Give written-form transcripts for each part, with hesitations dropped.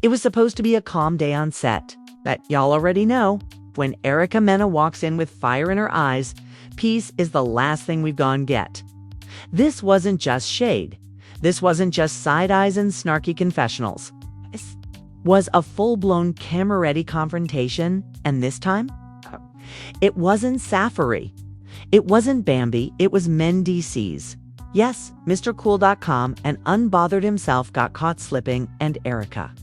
It was supposed to be a calm day on set, but y'all already know, when Erica Mena walks in with fire in her eyes, peace is the last thing we've gone get. This wasn't just shade. This wasn't just side eyes and snarky confessionals. This was a full-blown camera-ready confrontation, and this time, it wasn't Safari. It wasn't Bambi, it was Mendeecees. Yes, MrCool.com and Unbothered himself got caught slipping, and Erica.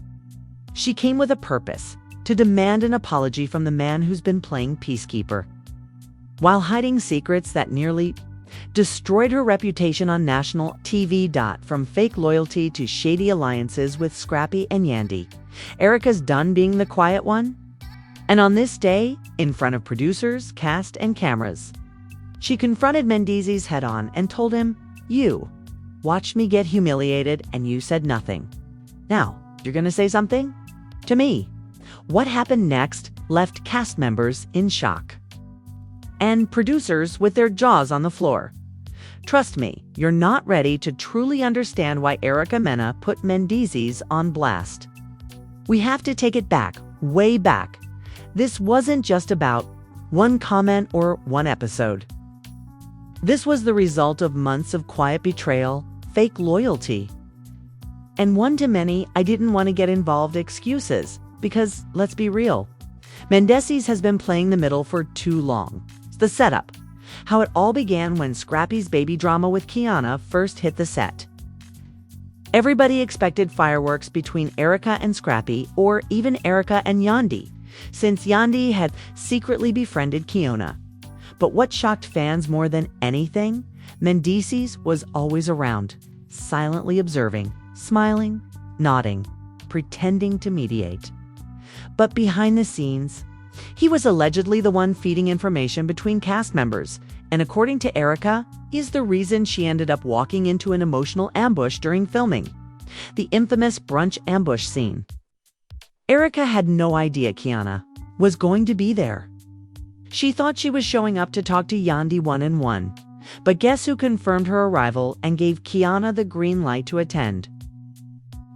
She came with a purpose, to demand an apology from the man who's been playing peacekeeper. While hiding secrets that nearly destroyed her reputation on national TV. From fake loyalty to shady alliances with Scrappy and Yandy, Erica's done being the quiet one. And on this day, in front of producers, cast, and cameras, she confronted Mendeecees head-on and told him, "You watched me get humiliated and you said nothing. Now, you're gonna say something? To me." What happened next left cast members in shock, and producers with their jaws on the floor. Trust me, you're not ready to truly understand why Erica Mena put Mendeecees on blast. We have to take it back, way back. This wasn't just about one comment or one episode. This was the result of months of quiet betrayal, fake loyalty, and one-to-many I didn't want to get involved excuses, because let's be real, Mendeecees has been playing the middle for too long. The setup, how it all began when Scrappy's baby drama with Kiana first hit the set. Everybody expected fireworks between Erica and Scrappy, or even Erica and Yandy, since Yandy had secretly befriended Kiona. But what shocked fans more than anything, Mendeecees was always around, silently observing, smiling, nodding, pretending to mediate. But behind the scenes, he was allegedly the one feeding information between cast members, and according to Erica, is the reason she ended up walking into an emotional ambush during filming, the infamous brunch ambush scene. Erica had no idea Kiana was going to be there. She thought she was showing up to talk to Yandy one-on-one, but guess who confirmed her arrival and gave Kiana the green light to attend?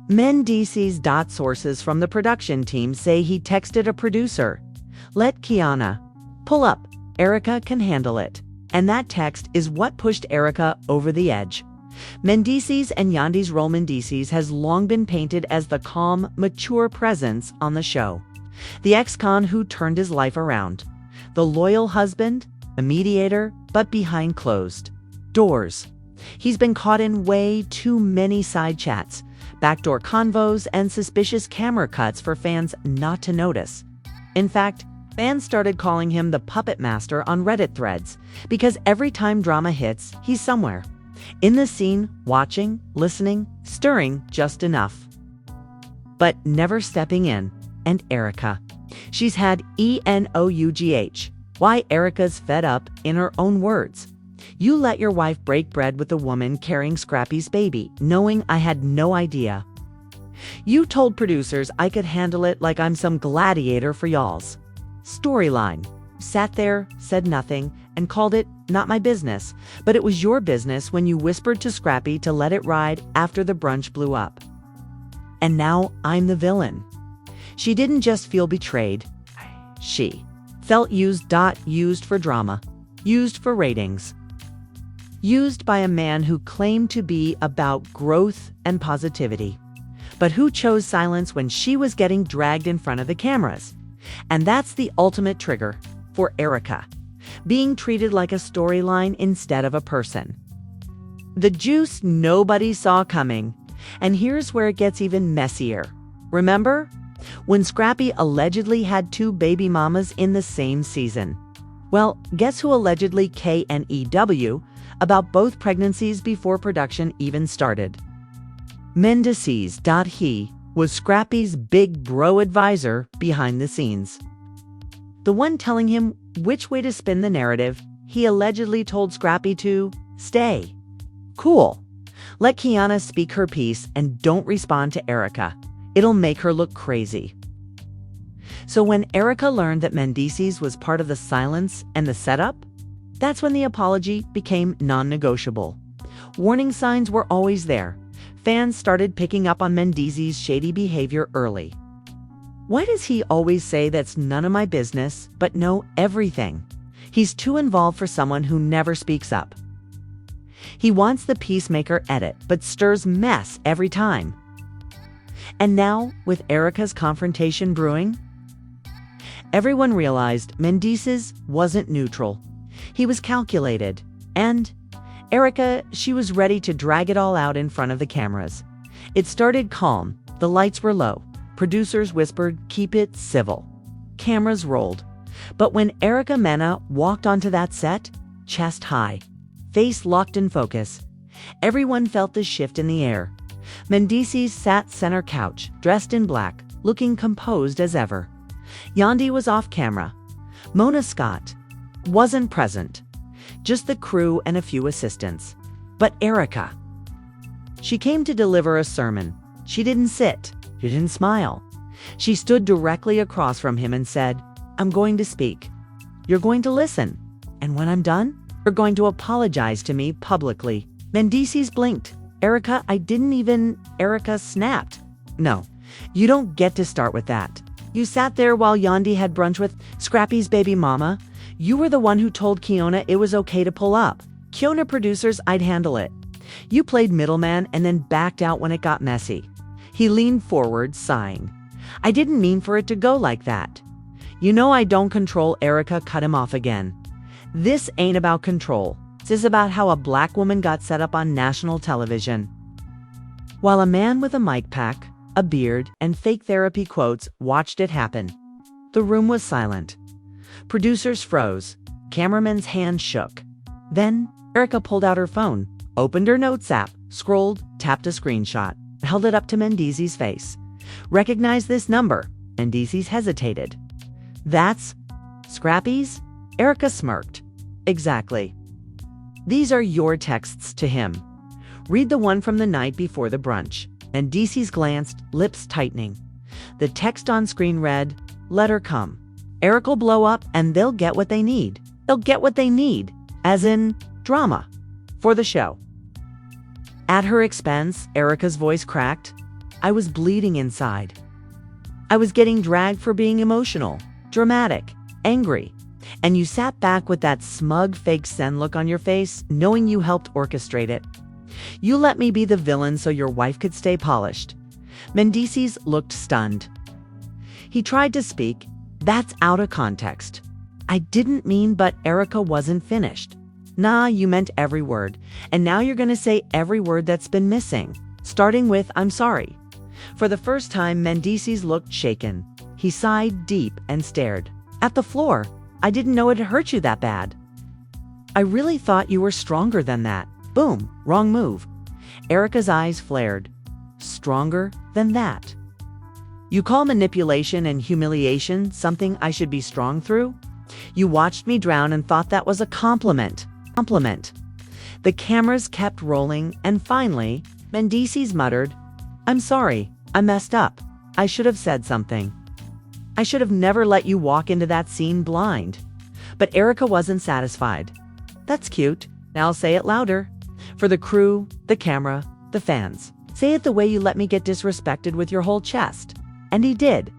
Mendeecees. Sources from the production team say he texted a producer, "Let Kiana pull up, Erica can handle it." And that text is what pushed Erica over the edge. Mendeecees and Yandy's role. Mendeecees has long been painted as the calm, mature presence on the show, the ex-con who turned his life around, the loyal husband, a mediator, but behind closed doors. He's been caught in way too many side chats, backdoor convos, and suspicious camera cuts for fans not to notice. In fact, fans started calling him the puppet master on Reddit threads, because every time drama hits, he's somewhere in the scene, watching, listening, stirring just enough, but never stepping in. And Erica, she's had ENOUGH. Why Erica's fed up, in her own words. "You let your wife break bread with a woman carrying Scrappy's baby, knowing I had no idea. You told producers I could handle it like I'm some gladiator for y'all's storyline. Sat there, said nothing, and called it not my business, but it was your business when you whispered to Scrappy to let it ride after the brunch blew up. And now I'm the villain." She didn't just feel betrayed. She felt used. Used for drama, used for ratings, used by a man who claimed to be about growth and positivity, but who chose silence when she was getting dragged in front of the cameras. And that's the ultimate trigger for Erica, being treated like a storyline instead of a person. The juice nobody saw coming. And here's where it gets even messier. Remember when Scrappy allegedly had 2 baby mamas in the same season? Well, guess who allegedly KNEW about both pregnancies before production even started? Mendeecees. He was Scrappy's big bro advisor behind the scenes, the one telling him which way to spin the narrative. He allegedly told Scrappy to stay cool, let Kiana speak her piece, and don't respond to Erica. It'll make her look crazy. So when Erica learned that Mendeecees was part of the silence and the setup, that's when the apology became non-negotiable. Warning signs were always there. fans started picking up on Mendeecees' shady behavior early. Why does he always say that's none of my business, but know everything? He's too involved for someone who never speaks up. He wants the peacemaker edit, but stirs mess every time. And now, with Erica's confrontation brewing, everyone realized Mendeecees wasn't neutral. He was calculated. And Erica, she was ready to drag it all out in front of the cameras. It started calm. The lights were low. Producers whispered, "Keep it civil." Cameras rolled. But when Erica Mena walked onto that set, chest high, face locked in focus, everyone felt the shift in the air. Mendeecees sat center couch, dressed in black, looking composed as ever. Yandi was off camera. Mona Scott wasn't present. Just the crew and a few assistants. But Erica, she came to deliver a sermon. She didn't sit. She didn't smile. She stood directly across from him and said, "I'm going to speak. You're going to listen. And when I'm done, you're going to apologize to me publicly." Mendeecees blinked. "Erica, I didn't even..." Erica snapped. "No, you don't get to start with that. You sat there while Yandi had brunch with Scrappy's baby mama. You were the one who told Kiona it was okay to pull up. Kiona producers, I'd handle it. You played middleman and then backed out when it got messy." He leaned forward, sighing. "I didn't mean for it to go like that. You know I don't control." Erica cut him off again. "This ain't about control. This is about how a black woman got set up on national television." While a man with a mic pack, a beard, and fake therapy quotes watched it happen, the room was silent. Producers froze. Cameramen's hands shook. Then Erica pulled out her phone, opened her notes app, scrolled, tapped a screenshot, held it up to Mendeecees' face. "Recognize this number." Mendeecees hesitated. "That's Scrappy's?" Erica smirked. "Exactly. These are your texts to him. Read the one from the night before the brunch." Mendeecees glanced, lips tightening. The text on screen read, "Let her come. Eric'll blow up and they'll get what they need. They'll get what they need, as in drama, for the show." At her expense, Erica's voice cracked. "I was bleeding inside. I was getting dragged for being emotional, dramatic, angry. And you sat back with that smug fake zen look on your face, knowing you helped orchestrate it. You let me be the villain so your wife could stay polished." Mendeecees looked stunned. He tried to speak. "That's out of context. I didn't mean..." But Erica wasn't finished. "Nah, you meant every word. And now you're going to say every word that's been missing. Starting with, 'I'm sorry.'" For the first time, Mendeecees looked shaken. He sighed deep and stared at the floor. "I didn't know it hurt you that bad. I really thought you were stronger than that." Boom, wrong move. Erica's eyes flared. "Stronger than that? You call manipulation and humiliation something I should be strong through? You watched me drown and thought that was a compliment." The cameras kept rolling, and finally, Mendeecees muttered, "I'm sorry, I messed up. I should have said something. I should have never let you walk into that scene blind." But Erica wasn't satisfied. "That's cute. Now say it louder. For the crew, the camera, the fans. Say it the way you let me get disrespected with your whole chest." And he did.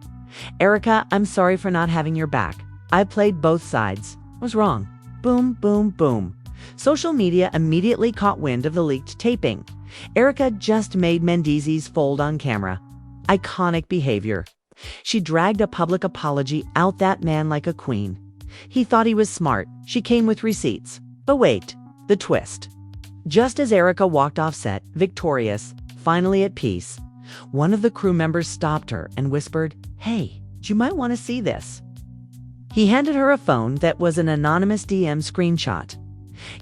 "Erica, I'm sorry for not having your back. I played both sides. Was wrong." Boom, boom, boom. Social media immediately caught wind of the leaked taping. Erica just made Mendeecees fold on camera. Iconic behavior. She dragged a public apology out that man like a queen. He thought he was smart. She came with receipts. But wait, the twist. Just as Erica walked off set, victorious, finally at peace, one of the crew members stopped her and whispered, "Hey, you might want to see this." He handed her a phone that was an anonymous DM screenshot.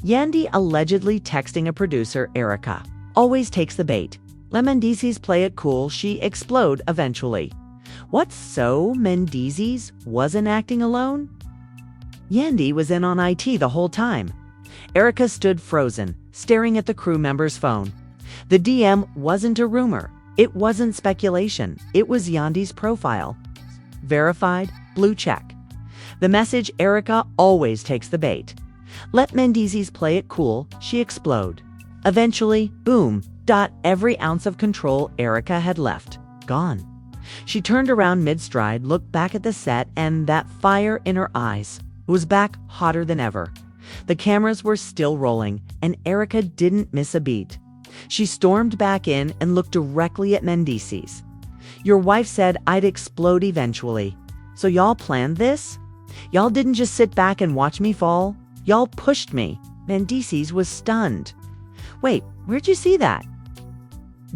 Yandi allegedly texting a producer, Erica, always takes the bait. Let Mendeecees play it cool, she explode eventually. What, so Mendeecees wasn't acting alone? Yandi was in on IT the whole time. Erica stood frozen, staring at the crew member's phone. The DM wasn't a rumor. It wasn't speculation. It was Yandi's profile. Verified, blue check. The message, Erica always takes the bait. Let Mendeecees play it cool, she explode. Eventually, boom, Every ounce of control Erica had left, gone. She turned around mid-stride, looked back at the set, and that fire in her eyes was back hotter than ever. The cameras were still rolling, and Erica didn't miss a beat. She stormed back in and looked directly at Mendeecees. "Your wife said I'd explode eventually. So y'all planned this? Y'all didn't just sit back and watch me fall? Y'all pushed me." Mendeecees was stunned. "Wait, where'd you see that?"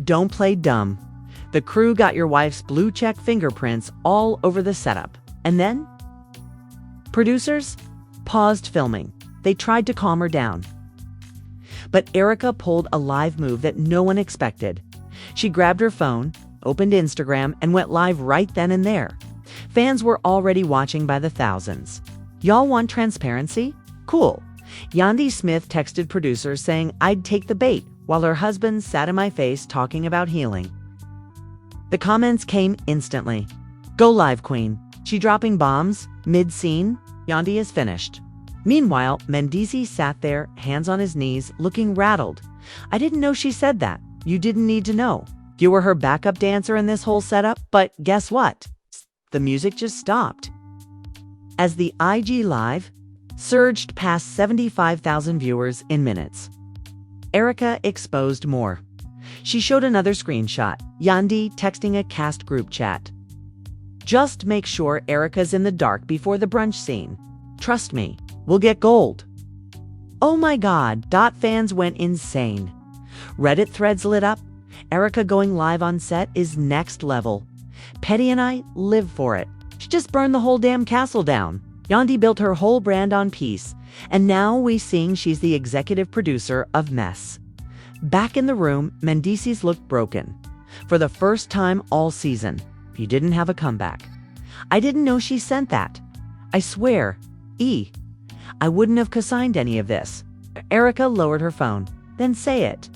"Don't play dumb. The crew got your wife's blue check fingerprints all over the setup. And then?" Producers paused filming. They tried to calm her down. But Erica pulled a live move that no one expected. She grabbed her phone, opened Instagram, and went live right then and there. Fans were already watching by the thousands. "Y'all want transparency? Cool." Yandy Smith texted producers saying I'd take the bait, while her husband sat in my face talking about healing. The comments came instantly. "Go live, queen. She dropping bombs? Mid-scene? Yandy is finished." Meanwhile, Mendeecees sat there, hands on his knees, looking rattled. "I didn't know she said that. You didn't need to know. You were her backup dancer in this whole setup, but guess what? The music just stopped." As the IG Live surged past 75,000 viewers in minutes, Erica exposed more. She showed another screenshot, Yandy texting a cast group chat. "Just make sure Erica's in the dark before the brunch scene. Trust me, we'll get gold." Oh my God, fans went insane. Reddit threads lit up. Erica going live on set is next level. Petty and I live for it. She just burned the whole damn castle down. Yandy built her whole brand on peace, and now we seeing she's the executive producer of Mess. Back in the room, Mendeecees looked broken. For the first time all season, he didn't have a comeback. "I didn't know she sent that. I swear, I wouldn't have co-signed any of this." Erica lowered her phone. "Then say it."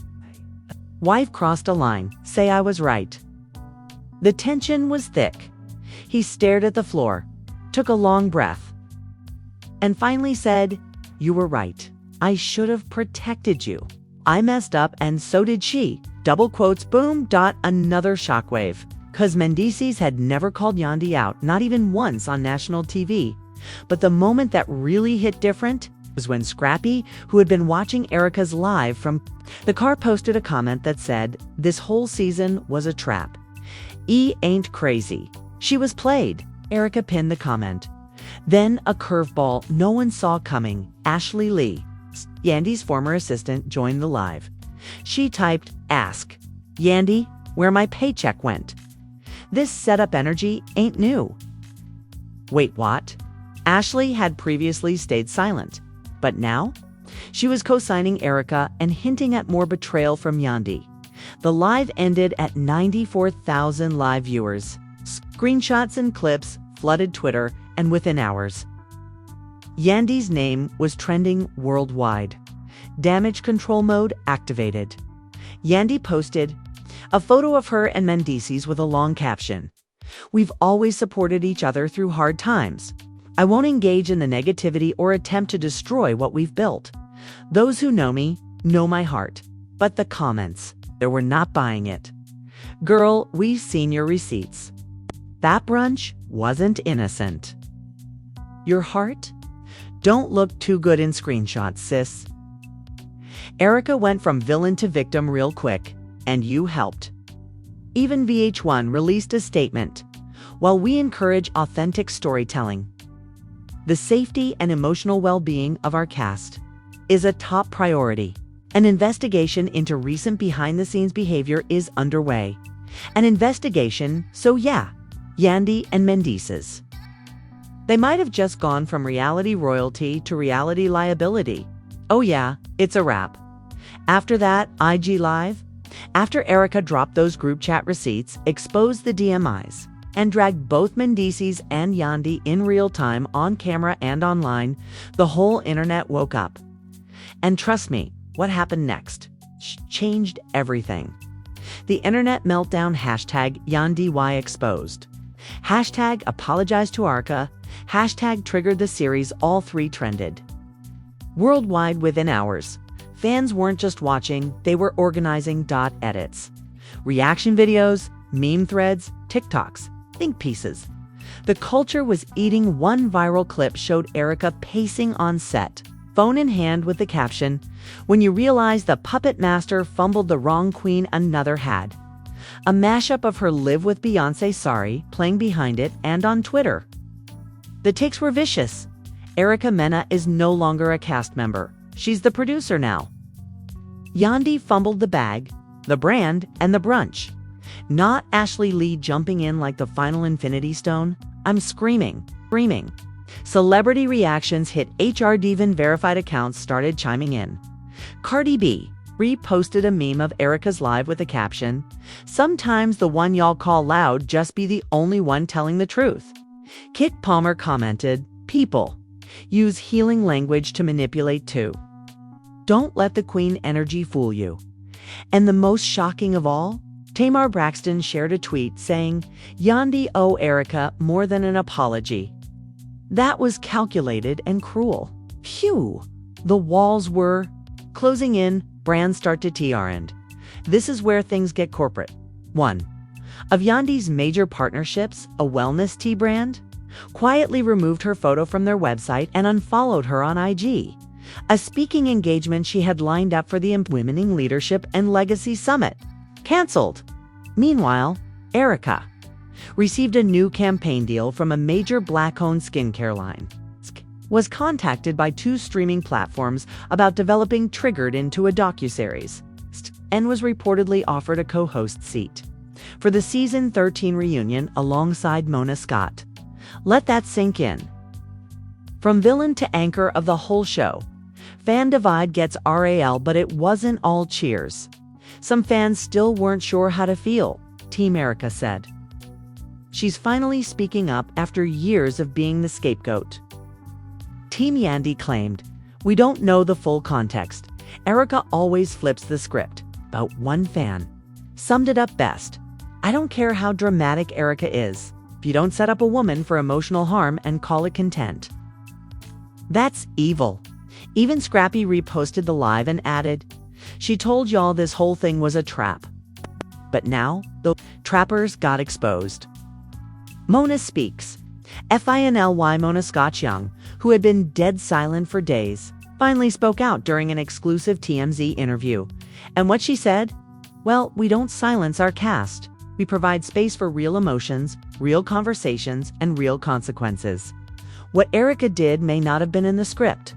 Wife crossed a line. "Say I was right." The tension was thick. He stared at the floor, took a long breath, and finally said, "You were right. I should have protected you. I messed up and so did she." Double quotes, boom, another shockwave. Cause Mendeecees had never called Yandy out, not even once on national TV. But the moment that really hit different was when Scrappy, who had been watching Erica's live from the car, posted a comment that said, "This whole season was a trap. Ain't crazy. She was played." Erica pinned the comment. Then a curveball no one saw coming. Ashley Lee, Yandy's former assistant, joined the live. She typed, "Ask Yandy where my paycheck went." This setup energy ain't new. Wait, what? Ashley had previously stayed silent, but now she was co-signing Erica and hinting at more betrayal from Yandy. The live ended at 94,000 live viewers. Screenshots and clips flooded Twitter, and within hours, Yandy's name was trending worldwide. Damage control mode activated. Yandy posted a photo of her and Mendeecees with a long caption. "We've always supported each other through hard times. I won't engage in the negativity or attempt to destroy what we've built. Those who know me know my heart." But the comments, they were not buying it. "Girl, we've seen your receipts. That brunch wasn't innocent. Your heart don't look too good in screenshots, sis." Erica went from villain to victim real quick, and you helped. Even VH1 released a statement. "While we encourage authentic storytelling, the safety and emotional well-being of our cast is a top priority. An investigation into recent behind-the-scenes behavior is underway." An investigation, so yeah, Yandy and Mendeecees. They might have just gone from reality royalty to reality liability. Oh yeah, it's a wrap. After that, IG Live, after Erica dropped those group chat receipts, exposed the DMIs, and dragged both Mendeecees and Yandy in real time on camera and online, the whole internet woke up. And trust me, what happened next changed everything. The internet meltdown, hashtag YandyExposed, hashtag apologize to Arca, hashtag triggered the series, all three trended worldwide within hours. fans weren't just watching, they were organizing edits. Reaction videos, meme threads, TikToks, think pieces. The culture was eating. One viral clip showed Erika pacing on set, phone in hand with the caption, "When you realize the puppet master fumbled the wrong queen another had." A mashup of her Live with Beyoncé Sorry playing behind it and on Twitter. The takes were vicious. Erika Mena is no longer a cast member. She's the producer now. Yandhi fumbled the bag, the brand, and the brunch. Not Ashley Lee jumping in like the final Infinity Stone. I'm screaming. Celebrity reactions hit. HR Divan verified accounts started chiming in. Cardi B reposted a meme of Erika's live with a caption, "Sometimes the one y'all call loud just be the only one telling the truth." Kit Palmer commented, "People use healing language to manipulate too. Don't let the queen energy fool you." And the most shocking of all, Tamar Braxton shared a tweet saying, "Yandhi owe Erika more than an apology." That was calculated and cruel. Phew! The walls were closing in. Brands start to TR. This is where things get corporate. One of Yandhi's major partnerships, a wellness tea brand, quietly removed her photo from their website and unfollowed her on IG. A speaking engagement she had lined up for the Women Leadership and Legacy Summit canceled. Meanwhile, Erika received a new campaign deal from a major Black-owned skincare line. Was contacted by 2 streaming platforms about developing Triggered into a docuseries, and was reportedly offered a co-host seat for the season 13 reunion alongside Mona Scott. Let that sink in. From villain to anchor of the whole show, fan divide gets RAL, but it wasn't all cheers. Some fans still weren't sure how to feel, Team Erika said. She's finally speaking up after years of being the scapegoat. Team Yandhi claimed, "We don't know the full context. Erika always flips the script." But one fan summed it up best. "I don't care how dramatic Erika is, if you don't set up a woman for emotional harm and call it content." That's evil. Even Scrappy reposted the live and added, "She told y'all this whole thing was a trap." But now, the trappers got exposed. Mona speaks. FINLY Mona Scott Young, who had been dead silent for days, finally spoke out during an exclusive TMZ interview. And what she said? Well, we don't silence our cast. We provide space for real emotions, real conversations, and real consequences. What Erika did may not have been in the script,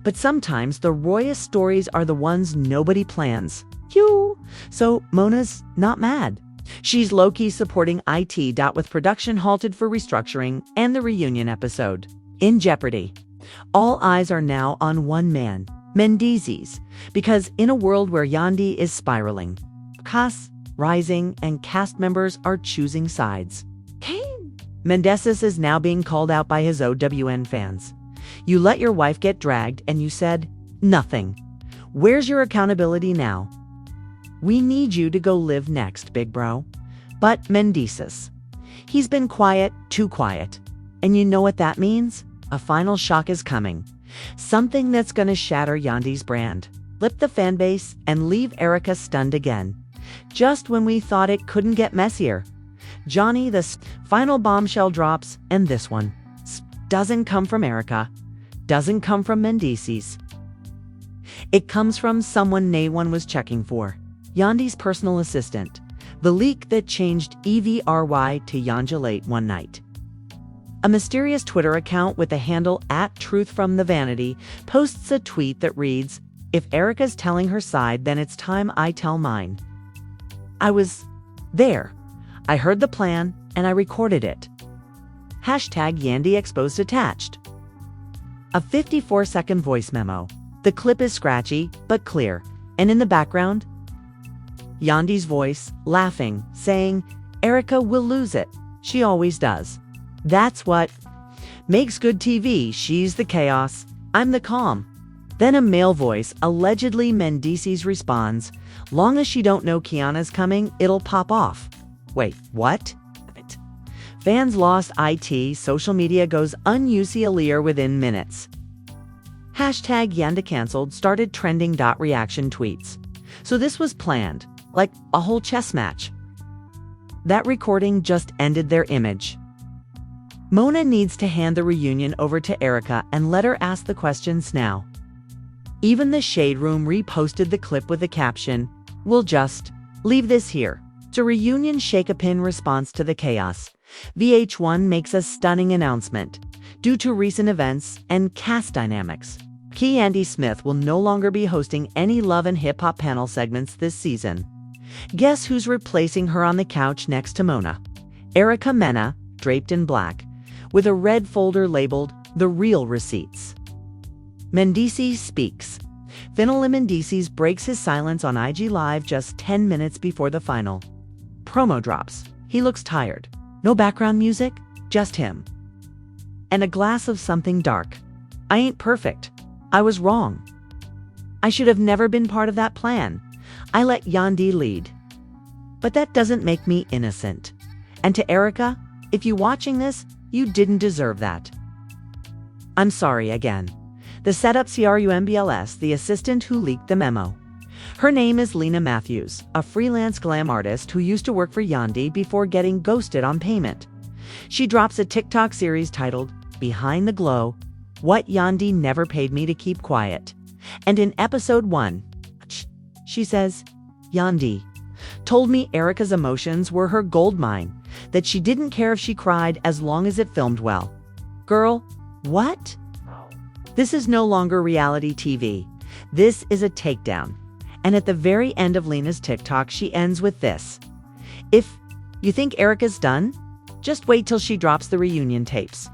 but sometimes the rawest stories are the ones nobody plans. Phew! So Mona's not mad. She's low-key supporting IT. With production halted for restructuring and the reunion episode in jeopardy. All eyes are now on one man, Mendeecees, because in a world where Yandhi is spiraling, costs rising, and cast members are choosing sides, Mendeecees is now being called out by his OWN fans. You let your wife get dragged and you said nothing. Where's your accountability now? We need you to go live next, big bro. But Mendeecees, he's been quiet, too quiet. And you know what that means? A final shock is coming. Something that's gonna shatter Yandhi's brand, flip the fan base, and leave Erika stunned again. Just when we thought it couldn't get messier. Johnny, the final bombshell drops, and this one doesn't come from Erika, doesn't come from Mendeecees. It comes from someone no one was checking for. Yandhi's personal assistant, the leak that changed EVRY to Yanja late one night. A mysterious Twitter account with the handle @truthfromthevanity posts a tweet that reads, "If Erika's telling her side, then it's time I tell mine. I was there. I heard the plan, and I recorded it. #Yandhi exposed attached." A 54-second voice memo. The clip is scratchy, but clear, and in the background, Yandhi's voice, laughing, saying, "Erika will lose it. She always does. That's what makes good TV. She's the chaos. I'm the calm." Then a male voice, allegedly Mendeecees, responds, "Long as she don't know Kiana's coming, it'll pop off." Wait, what? Fans lost IT. Social media goes un-UC within minutes. Hashtag Yanda canceled started trending. Reaction tweets. So this was planned, like a whole chess match. That recording just ended their image. Mona needs to hand the reunion over to Erica and let her ask the questions now. Even the Shade Room reposted the clip with the caption, "We'll just leave this here." It's a reunion shake-a-pin response to the chaos. VH1 makes a stunning announcement. Due to recent events and cast dynamics, Andy Smith will no longer be hosting any Love and Hip Hop panel segments this season. Guess who's replacing her on the couch next to Mona? Erica Mena, draped in black, with a red folder labeled "The Real Receipts." Mendeecees speaks. Finale Mendeecees breaks his silence on IG Live just 10 minutes before the final. Promo drops. He looks tired. No background music, just him. And a glass of something dark. "I ain't perfect. I was wrong. I should have never been part of that plan. I let Yandi lead. But that doesn't make me innocent. And to Erica, if you watching this, you didn't deserve that. I'm sorry again." The setup CRUMBLS, the assistant who leaked the memo. Her name is Lena Matthews, a freelance glam artist who used to work for Yandi before getting ghosted on payment. She drops a TikTok series titled "Behind the Glow: What Yandi Never Paid Me to Keep Quiet." And in episode 1, she says, "Yandi told me Erica's emotions were her gold mine, that she didn't care if she cried as long as it filmed well." Girl, what? This is no longer reality TV. This is a takedown. And at the very end of Lena's TikTok, she ends with this: "If you think Erica's done, just wait till she drops the reunion tapes.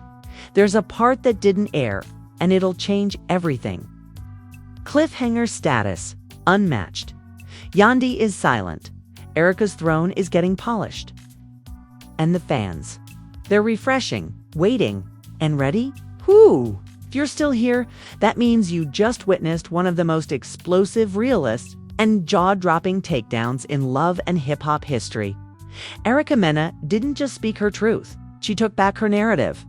There's a part that didn't air, and it'll change everything." Cliffhanger status, unmatched. Yandi is silent. Erica's throne is getting polished. And the fans, they're refreshing, waiting, and ready? Whoo! If you're still here, that means you just witnessed one of the most explosive, realist, and jaw-dropping takedowns in love and hip-hop history. Erica Mena didn't just speak her truth. She took back her narrative,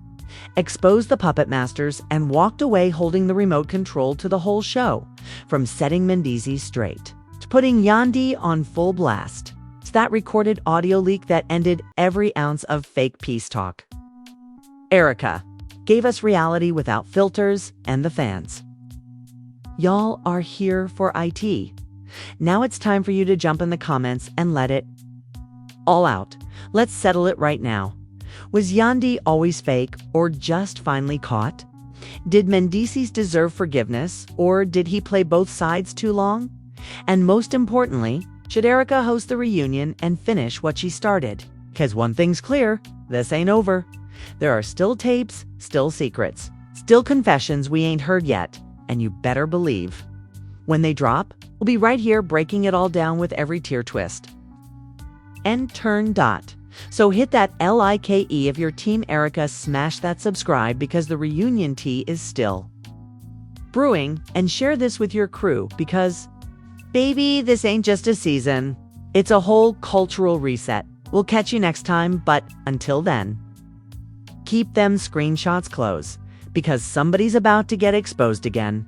exposed the puppet masters, and walked away holding the remote control to the whole show, from setting Mendeecees straight to putting Yandi on full blast. It's that recorded audio leak that ended every ounce of fake peace talk. Erica gave us reality without filters and the fans. Y'all are here for IT. Now it's time for you to jump in the comments and let it all out. Let's settle it right now. Was Yandi always fake or just finally caught? Did Mendeecees deserve forgiveness, or did he play both sides too long? And most importantly, should Erica host the reunion and finish what she started? 'Cause one thing's clear, this ain't over. There are still tapes, still secrets, still confessions we ain't heard yet, and you better believe when they drop, we'll be right here breaking it all down with every tear twist. And turn dot. So hit that like if you're Team Erica, smash that subscribe because the reunion tea is still brewing, and share this with your crew because, baby, this ain't just a season. It's a whole cultural reset. We'll catch you next time, but until then, keep them screenshots close because somebody's about to get exposed again.